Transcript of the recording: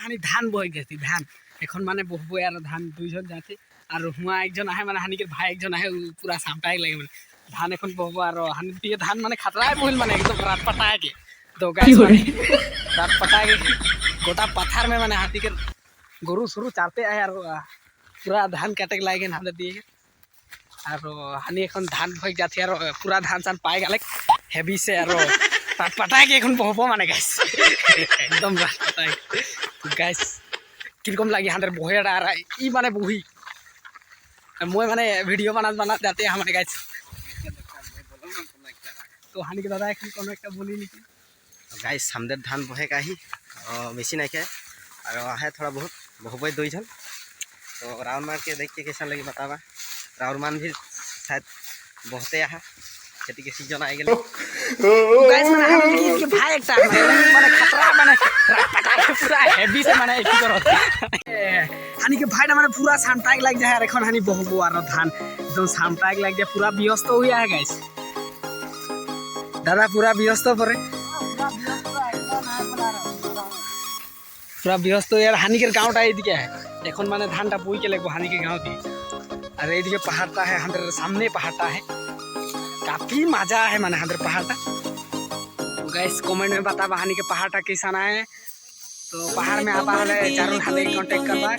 हानि धान बह गई धान एखन माने बहबो यार धान दुइजन जाते और हुआ एकजन आए माने हानिकर भाई एकजन आए पूरा सामटाक लगे माने धान एखन बहबो और हानि दिए धान माने खतरा बोल माने एकदम रात पटाए के तो गाइस माने रात पटाए के गोटा पत्थर में माने हाथी के गरु सुरु चारते आए और पूरा धान काटे के लागे हाथ दिए और हानि एखन धान भग जाते और पूरा धान सान पाए गले हेवी से और रात पटाए के एखन बहबो माने गाइस एकदम रात पटाए गाइस किरकम लगे हाथ बहे आ ई माने बही मैं माने वीडियो बना जाते हमारे गाइस तो हानि के दादा एक कोनो एक बोली नहीं गाइस हमदे धान बहे का ही बेसी नहीं है और है थोड़ा बहुत बहबे दुईजन तो राउंड मार के देख के कैसा लगे बतावा राउंड मान भी शायद बहते है खेती के सीजन आ गेले गाइस माने हम के भाई एकटा माने खतरा माने पटा के पूरा हेवी से माने की करो हानि के भाई माने पूरा सामटाक लग जाए एखन हानि बहबो और धान एकदम सामटाक लग जाए पूरा व्यस्त हो गया है गाइस दादा पूरा व्यस्त परे पूरा व्यस्त यार हानि के गाँवटा एदिके है एखन माने धानटा बुई के लगबो हानि के गाँव दी और एदिके पहाड़टा है हमारे सामने पहाड़टा है काफी मजा है माने हमारे पहाड़टा गाइस कमेंट में बतावा हानि के पहाड़टा कैसा है तो पहाड़ में आप चारों हाथ कांटेक्ट करवा।